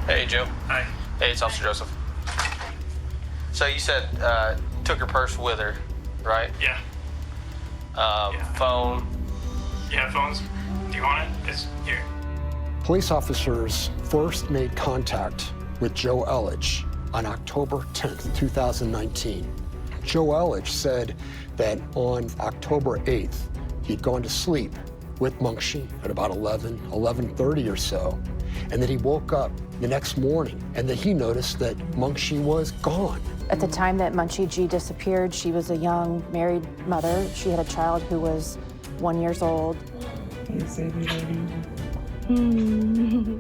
Hey, Joe. Hi. Hey, it's Officer Joseph. So you said took her purse with her, right? Yeah. Phone. Yeah, phones. Do you want it? It's here. Police officers first made contact with Joe Elledge on October 10th, 2019. Joe Elledge said that on October 8th, he'd gone to sleep with Mengqi at about 11:30 or so, and that he woke up the next morning and that he noticed that Mengqi was gone. At the time that Mengqi Ji disappeared, she was a young married mother. She had a child who was 1 year old.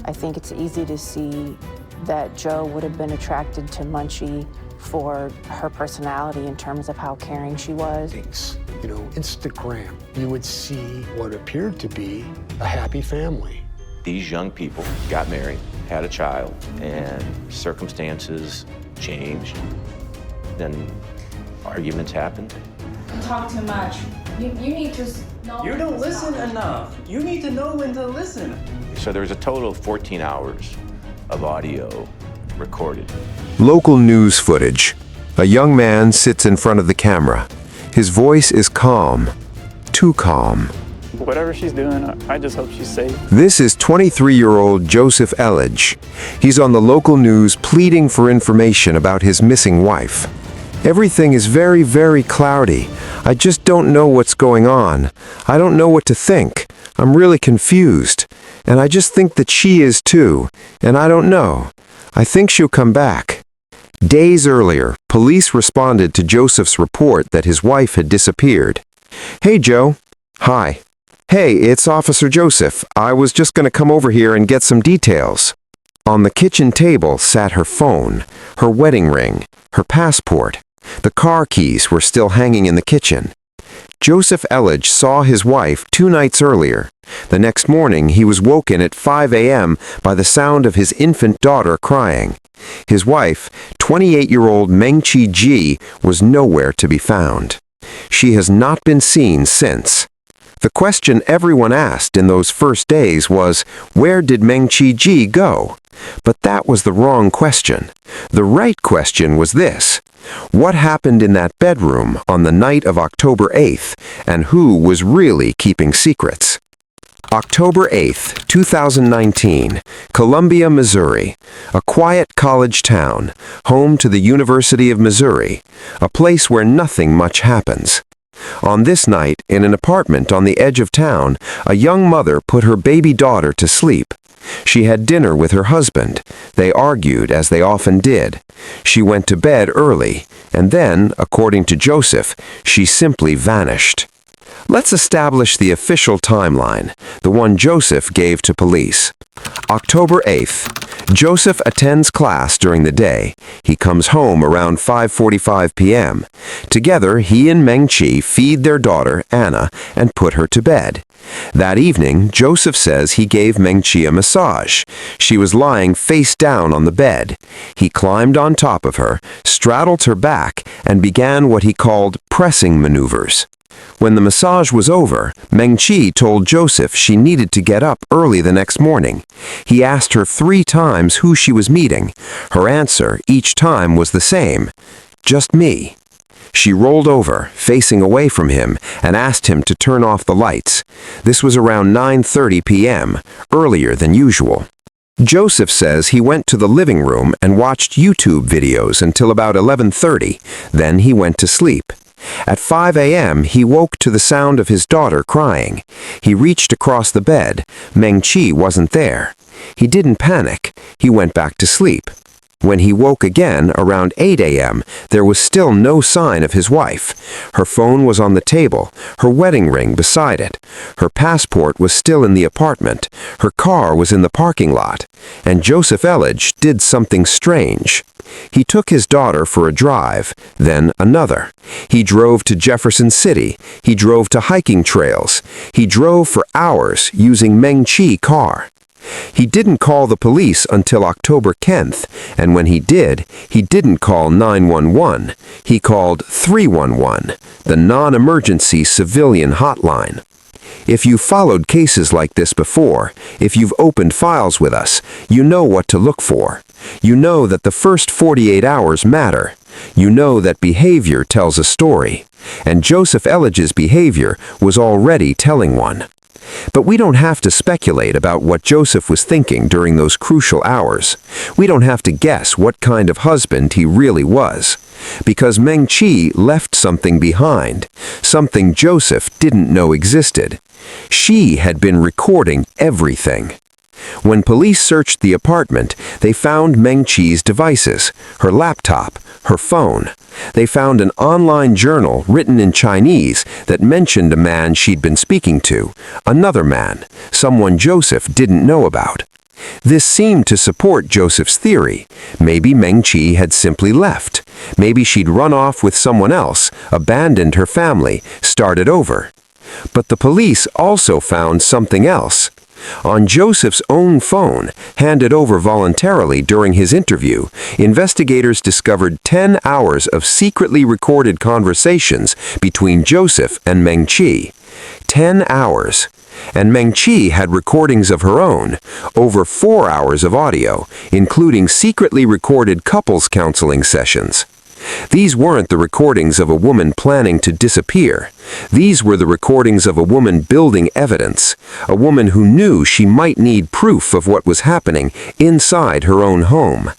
I think it's easy to see that Joe would have been attracted to Mengqi for her personality in terms of how caring she was. You know, Instagram, you would see what appeared to be a happy family. These young people got married, had a child, and circumstances changed. Then arguments happened. You talk too much. You need to know. You don't listen enough. You need to know when to listen. So there was a total of 14 hours of audio recorded. Local news footage. A young man sits in front of the camera. His voice is calm, too calm. Whatever she's doing, I just hope she's safe. This is 23-year-old Joseph Elledge. He's on the local news pleading for information about his missing wife. Everything is very, very cloudy. I just don't know what's going on. I don't know what to think. I'm really confused. And I just think that she is too. And I don't know. I think she'll come back. Days earlier, police responded to Joseph's report that his wife had disappeared. Hey, Joe. Hi. Hey, it's Officer Joseph. I was just going to come over here and get some details. On the kitchen table sat her phone, her wedding ring, her passport. The car keys were still hanging in the kitchen. Joseph Elledge saw his wife 2 nights earlier. The next morning, he was woken at 5 a.m. by the sound of his infant daughter crying. His wife, 28-year-old Mengqi Ji, was nowhere to be found. She has not been seen since. The question everyone asked in those first days was, where did Mengqi Ji go? But that was the wrong question. The right question was this: what happened in that bedroom on the night of October 8th, and who was really keeping secrets? October 8th, 2019, Columbia, Missouri, a quiet college town, home to the University of Missouri, a place where nothing much happens. On this night, in an apartment on the edge of town, a young mother put her baby daughter to sleep. She had dinner with her husband. They argued, as they often did. She went to bed early, and then, according to Joseph, she simply vanished. Let's establish the official timeline, the one Joseph gave to police. October 8th. Joseph attends class during the day. He comes home around 5:45 p.m. Together, he and Mengqi feed their daughter, Anna, and put her to bed. That evening, Joseph says he gave Mengqi a massage. She was lying face down on the bed. He climbed on top of her, straddled her back, and began what he called pressing maneuvers. When the massage was over, Mengqi told Joseph she needed to get up early the next morning. He asked her 3 times who she was meeting. Her answer each time was the same: just me. She rolled over, facing away from him, and asked him to turn off the lights. This was around 9:30 p.m., earlier than usual. Joseph says he went to the living room and watched YouTube videos until about 11:30. Then he went to sleep. At 5 a.m., he woke to the sound of his daughter crying. He reached across the bed. Mengqi wasn't there. He didn't panic. He went back to sleep. When he woke again, around 8 a.m., there was still no sign of his wife. Her phone was on the table, her wedding ring beside it. Her passport was still in the apartment. Her car was in the parking lot. And Joseph Elledge did something strange. He took his daughter for a drive, then another. He drove to Jefferson City. He drove to hiking trails. He drove for hours using Mengqi's car. He didn't call the police until October 10th, and when he didn't call 911. He called 311, the non-emergency civilian hotline. If you've followed cases like this before, if you've opened files with us, you know what to look for. You know that the first 48 hours matter. You know that behavior tells a story. And Joseph Elledge's behavior was already telling one. But we don't have to speculate about what Joseph was thinking during those crucial hours. We don't have to guess what kind of husband he really was. Because Mengqi left something behind, something Joseph didn't know existed. She had been recording everything. When police searched the apartment, they found Mengqi's devices, her laptop, her phone. They found an online journal written in Chinese that mentioned a man she'd been speaking to, another man, someone Joseph didn't know about. This seemed to support Joseph's theory. Maybe Mengqi had simply left. Maybe she'd run off with someone else, abandoned her family, started over. But the police also found something else. On Joseph's own phone, handed over voluntarily during his interview, investigators discovered 10 hours of secretly recorded conversations between Joseph and Mengqi. 10 hours. And Mengqi had recordings of her own, over 4 hours of audio, including secretly recorded couples counseling sessions. These weren't the recordings of a woman planning to disappear. These were the recordings of a woman building evidence, a woman who knew she might need proof of what was happening inside her own home.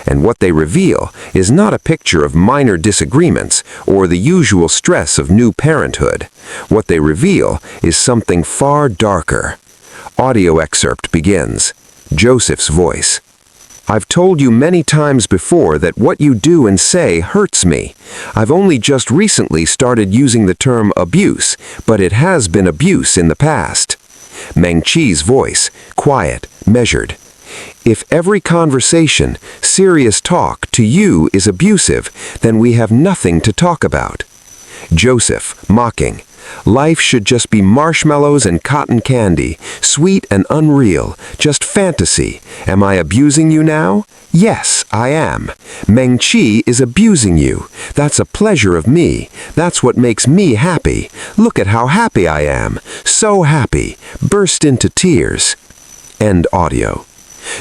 And what they reveal is not a picture of minor disagreements or the usual stress of new parenthood. What they reveal is something far darker. Audio excerpt begins. Joseph's voice. I've told you many times before that what you do and say hurts me. I've only just recently started using the term abuse, but it has been abuse in the past. Mengqi's voice, quiet, measured. If every conversation, serious talk to you is abusive, then we have nothing to talk about. Joseph, mocking. Life should just be marshmallows and cotton candy, sweet and unreal, just fantasy. Am I abusing you now? Yes, I am. Mengqi is abusing you. That's a pleasure of me. That's what makes me happy. Look at how happy I am. So happy. Burst into tears. End audio.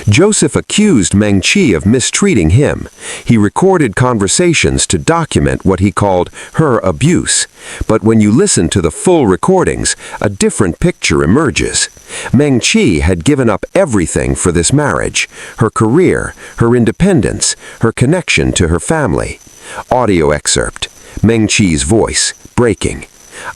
Joseph accused Mengqi of mistreating him. He recorded conversations to document what he called her abuse. But when you listen to the full recordings, a different picture emerges. Mengqi had given up everything for this marriage, her career, her independence, her connection to her family. Audio excerpt. Mengqi's voice, breaking.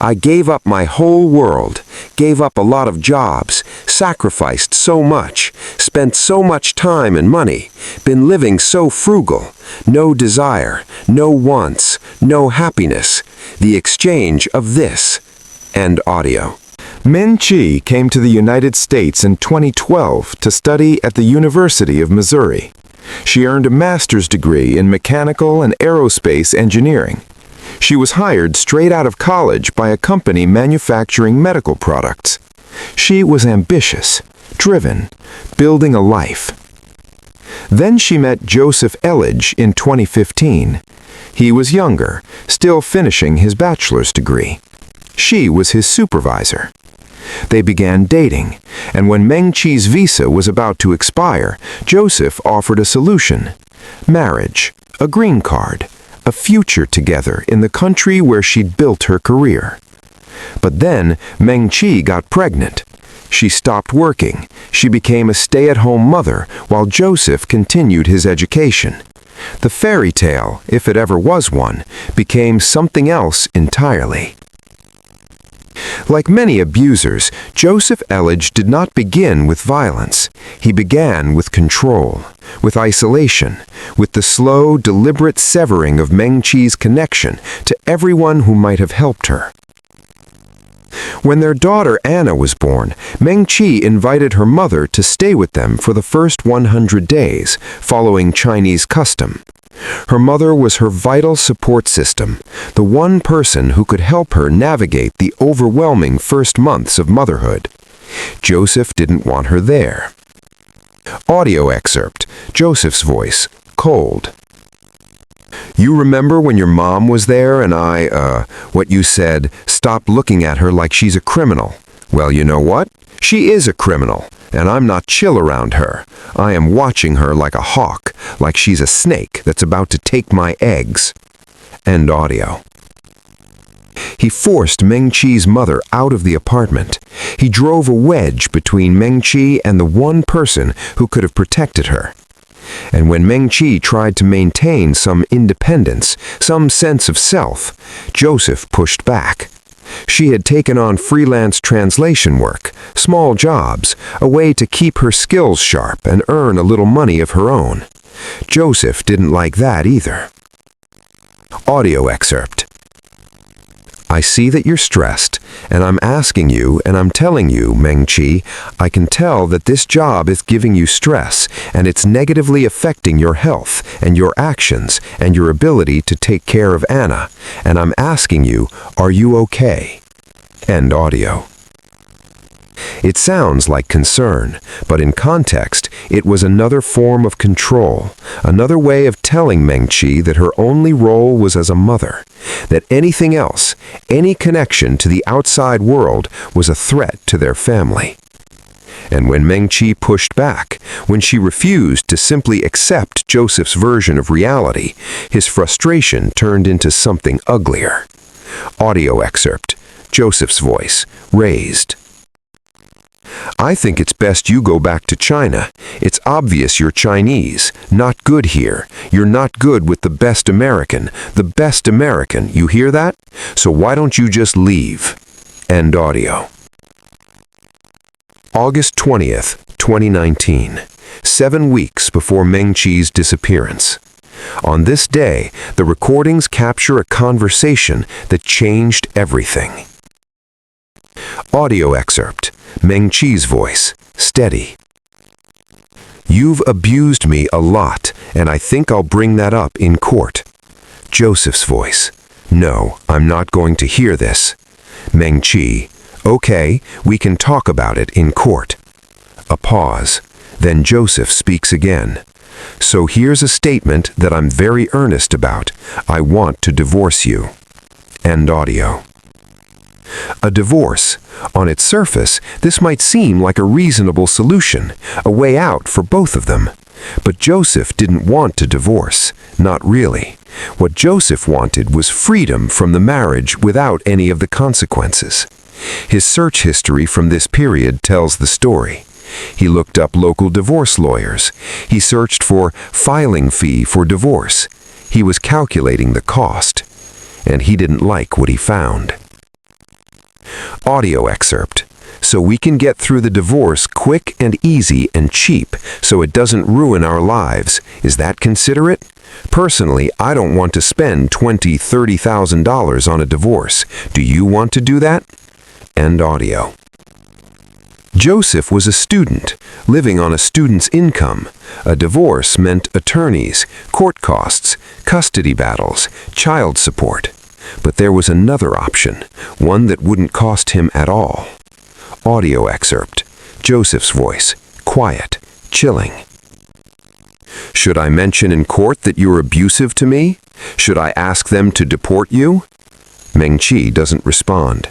I gave up my whole world, gave up a lot of jobs, sacrificed so much, spent so much time and money, been living so frugal, no desire, no wants, no happiness, the exchange of this. End audio. Mengqi came to the United States in 2012 to study at the University of Missouri. She earned a master's degree in mechanical and aerospace engineering. She was hired straight out of college by a company manufacturing medical products. She was ambitious, driven, building a life. Then she met Joseph Elledge in 2015. He was younger, still finishing his bachelor's degree. She was his supervisor. They began dating, and when Mengqi's visa was about to expire, Joseph offered a solution: marriage, a green card, a future together in the country where she'd built her career. But then Mengqi got pregnant. She stopped working. She became a stay-at-home mother while Joseph continued his education. The fairy tale, if it ever was one, became something else entirely. Like many abusers, Joseph Elledge did not begin with violence. He began with control, with isolation, with the slow, deliberate severing of Mengqi's connection to everyone who might have helped her. When their daughter Anna was born, Mengqi invited her mother to stay with them for the first 100 days, following Chinese custom. Her mother was her vital support system, the one person who could help her navigate the overwhelming first months of motherhood. Joseph didn't want her there. Audio excerpt. Joseph's voice, cold. You remember when your mom was there and what you said, stop looking at her like she's a criminal. Well, you know what? She is a criminal, and I'm not chill around her. I am watching her like a hawk, like she's a snake that's about to take my eggs. End audio. He forced Mengqi's mother out of the apartment. He drove a wedge between Mengqi and the one person who could have protected her. And when Mengqi tried to maintain some independence, some sense of self, Joseph pushed back. She had taken on freelance translation work, small jobs, a way to keep her skills sharp and earn a little money of her own. Joseph didn't like that either. Audio excerpt. I see that you're stressed, and I'm asking you and I'm telling you, Mengqi, I can tell that this job is giving you stress, and it's negatively affecting your health and your actions and your ability to take care of Anna, and I'm asking you, are you okay? End audio. It sounds like concern, but in context, it was another form of control, another way of telling Mengqi that her only role was as a mother, that anything else, any connection to the outside world, was a threat to their family. And when Mengqi pushed back, when she refused to simply accept Joseph's version of reality, his frustration turned into something uglier. Audio excerpt. Joseph's voice, raised. I think it's best you go back to China. It's obvious you're Chinese, not good here. You're not good with the best American, you hear that? So why don't you just leave? End audio. August 20th, 2019, 7 weeks before Mengqi's disappearance. On this day, the recordings capture a conversation that changed everything. Audio excerpt. Mengqi's voice, steady. You've abused me a lot, and I think I'll bring that up in court. Joseph's voice. No, I'm not going to hear this. Mengqi. Okay, we can talk about it in court. A pause. Then Joseph speaks again. So here's a statement that I'm very earnest about. I want to divorce you. End audio. A divorce. On its surface, this might seem like a reasonable solution, a way out for both of them. But Joseph didn't want to divorce, not really. What Joseph wanted was freedom from the marriage without any of the consequences. His search history from this period tells the story. He looked up local divorce lawyers. He searched for filing fee for divorce. He was calculating the cost. And he didn't like what he found. Audio excerpt. So we can get through the divorce quick and easy and cheap, so it doesn't ruin our lives. Is that considerate? Personally, I don't want to spend $20,000, $30,000 on a divorce. Do you want to do that? End audio. Joseph was a student, living on a student's income. A divorce meant attorneys, court costs, custody battles, child support. But there was another option, one that wouldn't cost him at all. Audio excerpt. Joseph's voice, quiet, chilling. Should I mention in court that you're abusive to me? Should I ask them to deport you? Mengqi doesn't respond.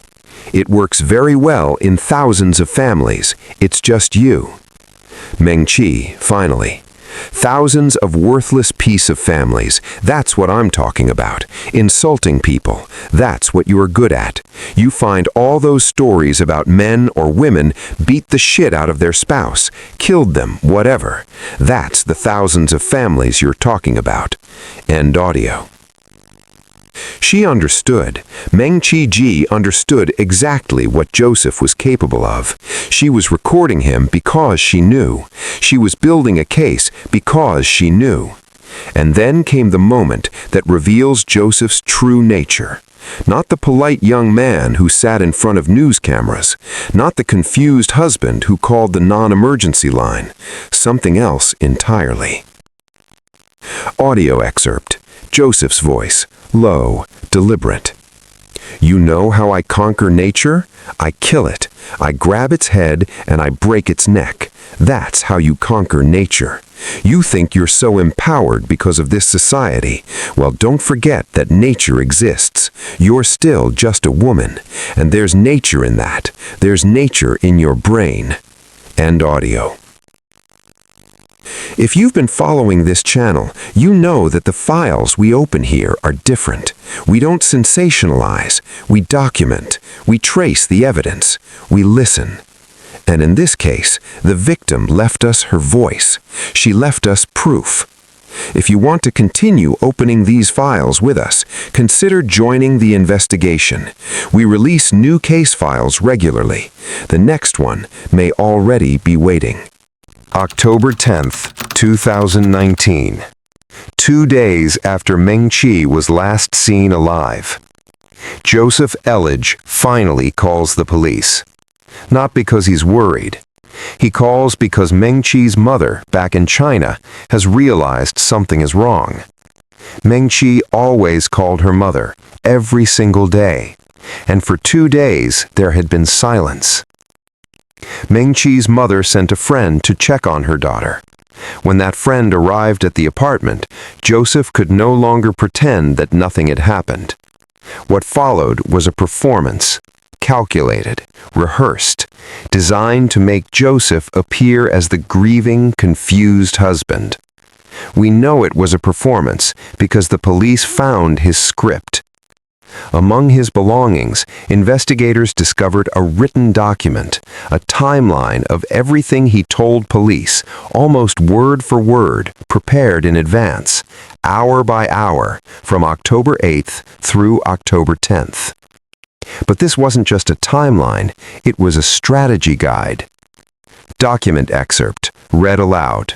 It works very well in thousands of families. It's just you. Mengqi, finally. Thousands of worthless piece of families. That's what I'm talking about. Insulting people. That's what you're good at. You find all those stories about men or women beat the shit out of their spouse, killed them, whatever. That's the thousands of families you're talking about. End audio. She understood. Mengqi Ji understood exactly what Joseph was capable of. She was recording him because she knew. She was building a case because she knew. And then came the moment that reveals Joseph's true nature. Not the polite young man who sat in front of news cameras. Not the confused husband who called the non-emergency line. Something else entirely. Audio excerpt. Joseph's voice, low, deliberate. You know how I conquer nature? I kill it. I grab its head and I break its neck. That's how you conquer nature. You think you're so empowered because of this society. Well, don't forget that nature exists. You're still just a woman, and there's nature in that. There's nature in your brain. End audio. If you've been following this channel, you know that the files we open here are different. We don't sensationalize. We document. We trace the evidence. We listen. And in this case, the victim left us her voice. She left us proof. If you want to continue opening these files with us, consider joining the investigation. We release new case files regularly. The next one may already be waiting. October 10th, 2019. 2 days after Mengqi was last seen alive. Joseph Elledge finally calls the police. Not because he's worried. He calls because Mengqi's mother, back in China, has realized something is wrong. Mengqi always called her mother, every single day, and for 2 days there had been silence. Mengqi's mother sent a friend to check on her daughter. When that friend arrived at the apartment, Joseph could no longer pretend that nothing had happened. What followed was a performance, calculated, rehearsed, designed to make Joseph appear as the grieving, confused husband. We know it was a performance because the police found his script. Among his belongings, investigators discovered a written document, a timeline of everything he told police, almost word for word, prepared in advance, hour by hour, from October 8th through October 10th. But this wasn't just a timeline, it was a strategy guide. Document excerpt, read aloud.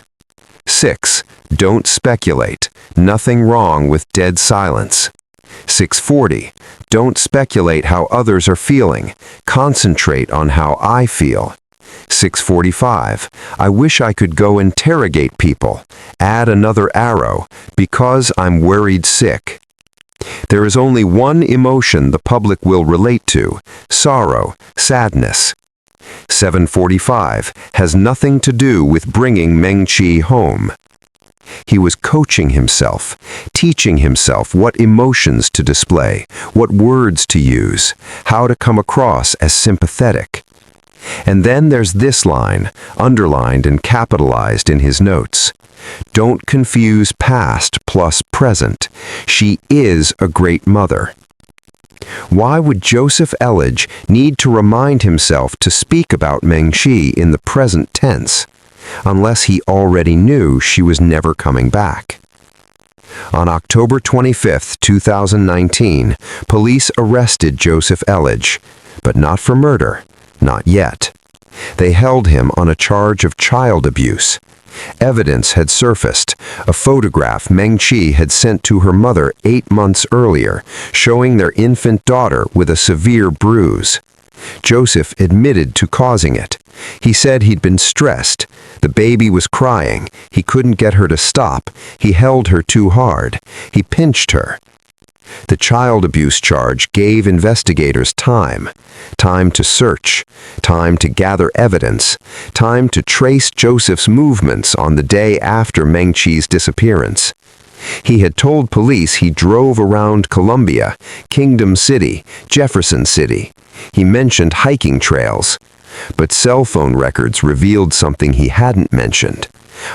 6. Don't speculate. Nothing wrong with dead silence. 6:40. Don't speculate how others are feeling. Concentrate on how I feel. 6:45. I wish I could go interrogate people. Add another arrow, because I'm worried sick. There is only one emotion the public will relate to: sorrow, sadness. 7:45 has nothing to do with bringing Mengqi home. He was coaching himself, teaching himself what emotions to display, what words to use, how to come across as sympathetic. And then there's this line, underlined and capitalized in his notes. Don't confuse past plus present. She is a great mother. Why would Joseph Elledge need to remind himself to speak about Mengqi in the present tense, unless he already knew she was never coming back? On October 25, 2019, police arrested Joseph Elledge, but not for murder, not yet. They held him on a charge of child abuse. Evidence had surfaced, a photograph Mengqi had sent to her mother 8 months earlier, showing their infant daughter with a severe bruise. Joseph admitted to causing it. He said he'd been stressed. The baby was crying. He couldn't get her to stop. He held her too hard. He pinched her. The child abuse charge gave investigators time. Time to search. Time to gather evidence. Time to trace Joseph's movements on the day after Mengqi's disappearance. He had told police he drove around Columbia, Kingdom City, Jefferson City. He mentioned hiking trails. But cell phone records revealed something he hadn't mentioned.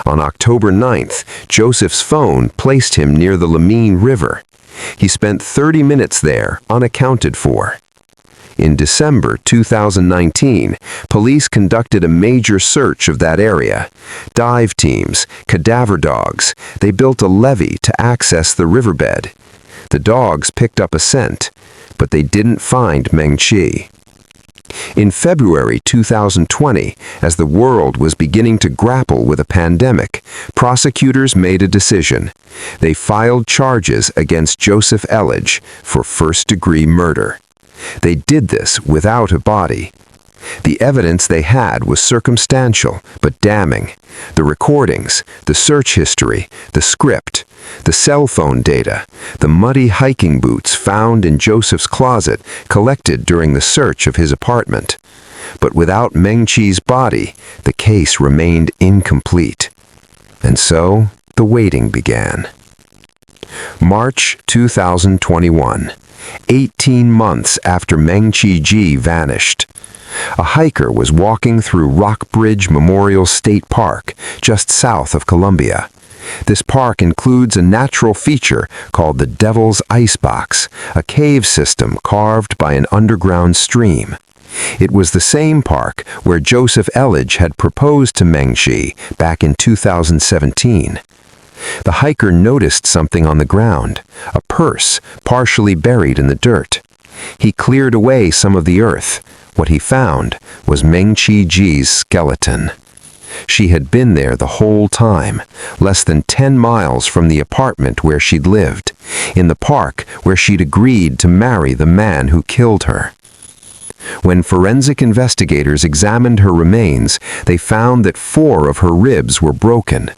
On October 9th, Joseph's phone placed him near the Lamine River. He spent 30 minutes there, unaccounted for. In December 2019, police conducted a major search of that area. Dive teams, cadaver dogs, they built a levee to access the riverbed. The dogs picked up a scent, but they didn't find Mengqi. In February 2020, as the world was beginning to grapple with a pandemic, prosecutors made a decision. They filed charges against Joseph Elledge for first-degree murder. They did this without a body. The evidence they had was circumstantial, but damning. The recordings, the search history, the script, the cell phone data, the muddy hiking boots found in Joseph's closet collected during the search of his apartment. But without Mengqi's body, the case remained incomplete. And so, the waiting began. March 2021, 18 months after Mengqi Ji vanished. A hiker was walking through Rockbridge Memorial State Park, just south of Columbia. This park includes a natural feature called the Devil's Icebox, a cave system carved by an underground stream. It was the same park where Joseph Elledge had proposed to Mengqi back in 2017. The hiker noticed something on the ground, a purse partially buried in the dirt. He cleared away some of the earth. What he found was Mengqi Ji's skeleton. She had been there the whole time, less than 10 miles from the apartment where she'd lived, in the park where she'd agreed to marry the man who killed her. When forensic investigators examined her remains, they found that 4 of her ribs were broken.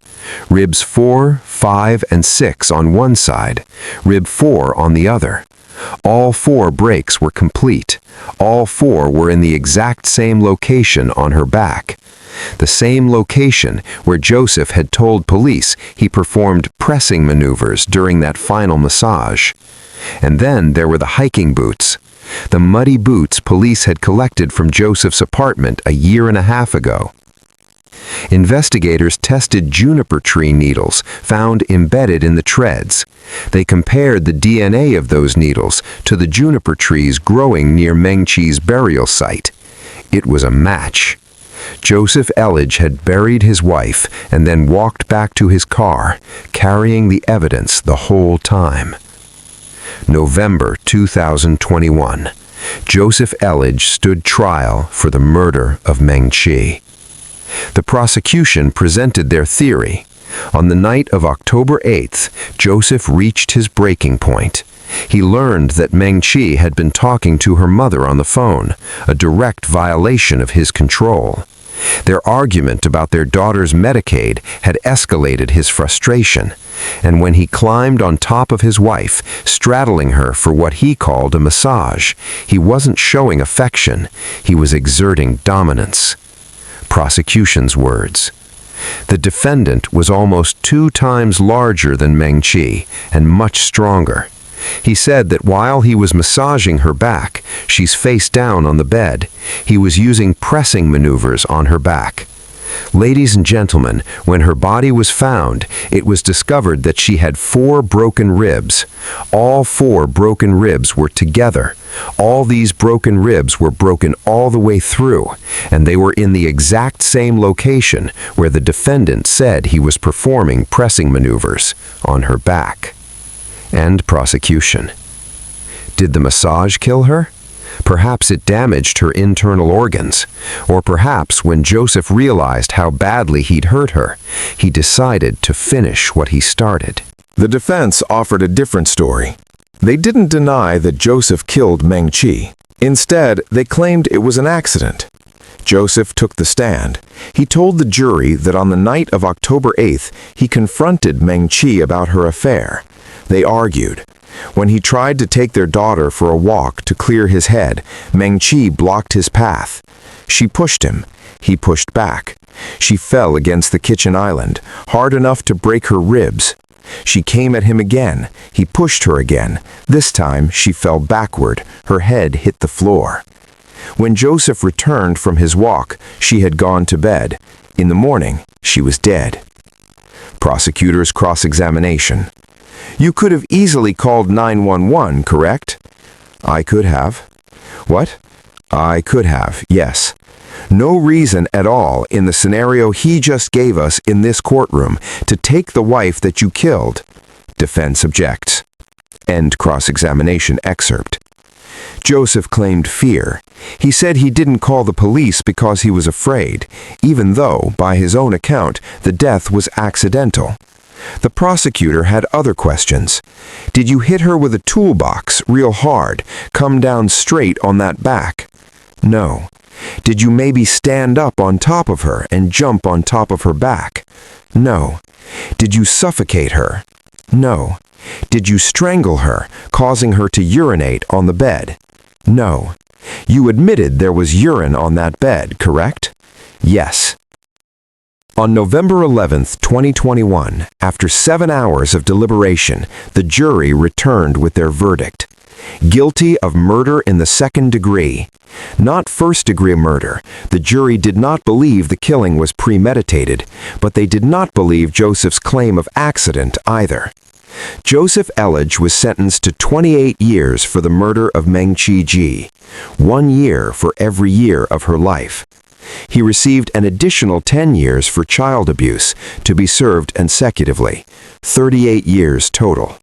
Ribs 4, 5, and 6 on one side, rib 4 on the other. All 4 breaks were complete. All 4 were in the exact same location on her back. The same location where Joseph had told police he performed pressing maneuvers during that final massage. And then there were the hiking boots. The muddy boots police had collected from Joseph's apartment a year and a half ago. Investigators tested juniper tree needles found embedded in the treads. They compared the DNA of those needles to the juniper trees growing near Mengqi's burial site. It was a match. Joseph Elledge had buried his wife and then walked back to his car, carrying the evidence the whole time. November 2021. Joseph Elledge stood trial for the murder of Mengqi. The prosecution presented their theory. On the night of October 8th, Joseph reached his breaking point. He learned that Mengqi had been talking to her mother on the phone, a direct violation of his control. Their argument about their daughter's Medicaid had escalated his frustration, and when he climbed on top of his wife, straddling her for what he called a massage, he wasn't showing affection, he was exerting dominance. Prosecution's words. The defendant was almost 2 times larger than Mengqi and much stronger. He said that while he was massaging her back, she's face down on the bed, he was using pressing maneuvers on her back. Ladies and gentlemen, when her body was found, it was discovered that she had 4 broken ribs. All 4 broken ribs were together. All these broken ribs were broken all the way through, and they were in the exact same location where the defendant said he was performing pressing maneuvers on her back. End prosecution. Did the massage kill her? Perhaps it damaged her internal organs. Or perhaps when Joseph realized how badly he'd hurt her, he decided to finish what he started. The defense offered a different story. They didn't deny that Joseph killed Mengqi. Instead, they claimed it was an accident. Joseph took the stand. He told the jury that on the night of October 8th, he confronted Mengqi about her affair. They argued. When he tried to take their daughter for a walk to clear his head, Mengqi blocked his path. She pushed him. He pushed back. She fell against the kitchen island, hard enough to break her ribs. She came at him again. He pushed her again. This time, she fell backward. Her head hit the floor. When Joseph returned from his walk, she had gone to bed. In the morning, she was dead. Prosecutor's cross-examination. You could have easily called 911, correct? I could have. What? I could have, yes. No reason at all in the scenario he just gave us in this courtroom to take the wife that you killed. Defense objects. End cross-examination excerpt. Joseph claimed fear. He said he didn't call the police because he was afraid, even though, by his own account, the death was accidental. The prosecutor had other questions. Did you hit her with a toolbox real hard, come down straight on that back? No. Did you maybe stand up on top of her and jump on top of her back? No. Did you suffocate her? No. Did you strangle her, causing her to urinate on the bed? No. You admitted there was urine on that bed, correct? Yes. On November 11, 2021, after 7 hours of deliberation, the jury returned with their verdict. Guilty of murder in the second degree. Not first-degree murder. The jury did not believe the killing was premeditated, but they did not believe Joseph's claim of accident either. Joseph Elledge was sentenced to 28 years for the murder of Mengqi Ji, 1 year for every year of her life. He received an additional 10 years for child abuse to be served consecutively, 38 years total.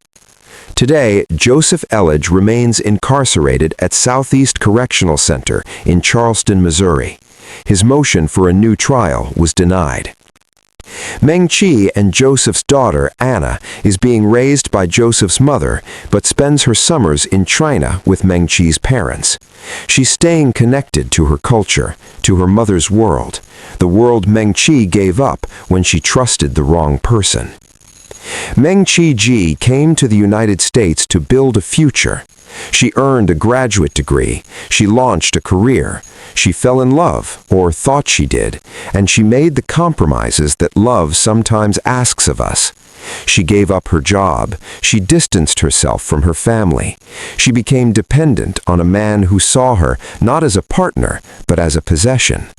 Today, Joseph Elledge remains incarcerated at Southeast Correctional Center in Charleston, Missouri. His motion for a new trial was denied. Mengqi and Joseph's daughter, Anna, is being raised by Joseph's mother, but spends her summers in China with Mengqi's parents. She's staying connected to her culture, to her mother's world, the world Mengqi gave up when she trusted the wrong person. Mengqi Ji came to the United States to build a future. She earned a graduate degree, she launched a career, she fell in love, or thought she did, and she made the compromises that love sometimes asks of us. She gave up her job, she distanced herself from her family. She became dependent on a man who saw her not as a partner, but as a possession.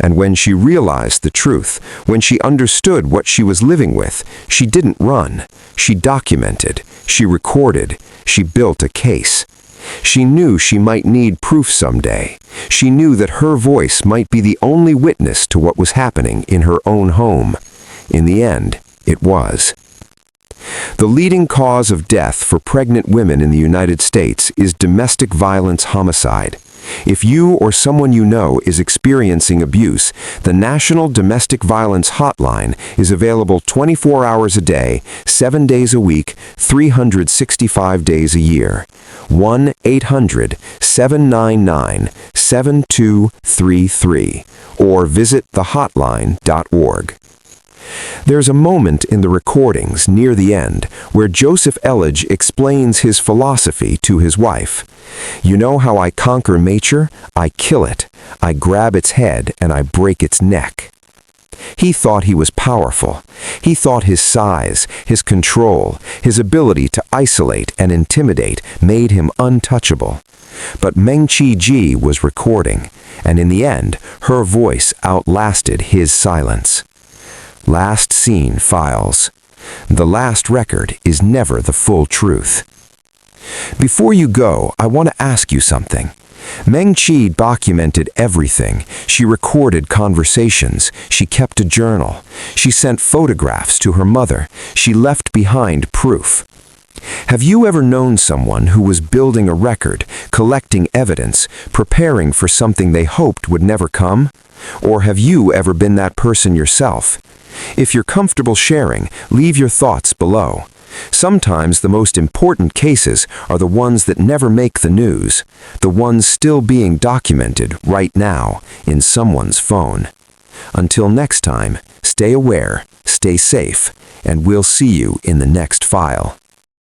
And when she realized the truth, when she understood what she was living with, she didn't run. She documented, she recorded, she built a case. She knew she might need proof someday. She knew that her voice might be the only witness to what was happening in her own home. In the end, it was. The leading cause of death for pregnant women in the United States is domestic violence homicide. If you or someone you know is experiencing abuse, the National Domestic Violence Hotline is available 24 hours a day, 7 days a week, 365 days a year. 1-800-799-7233 or visit thehotline.org. There's a moment in the recordings near the end where Joseph Elledge explains his philosophy to his wife. You know how I conquer nature? I kill it. I grab its head and I break its neck. He thought he was powerful. He thought his size, his control, his ability to isolate and intimidate made him untouchable. But Mengqi Ji was recording, and in the end, her voice outlasted his silence. Last seen files. The last record is never the full truth. Before you go, I want to ask you something. Mengqi documented everything. She recorded conversations. She kept a journal. She sent photographs to her mother. She left behind proof. Have you ever known someone who was building a record, collecting evidence, preparing for something they hoped would never come? Or have you ever been that person yourself? If you're comfortable sharing, leave your thoughts below. Sometimes the most important cases are the ones that never make the news, the ones still being documented right now in someone's phone. Until next time, stay aware, stay safe, and we'll see you in the next file.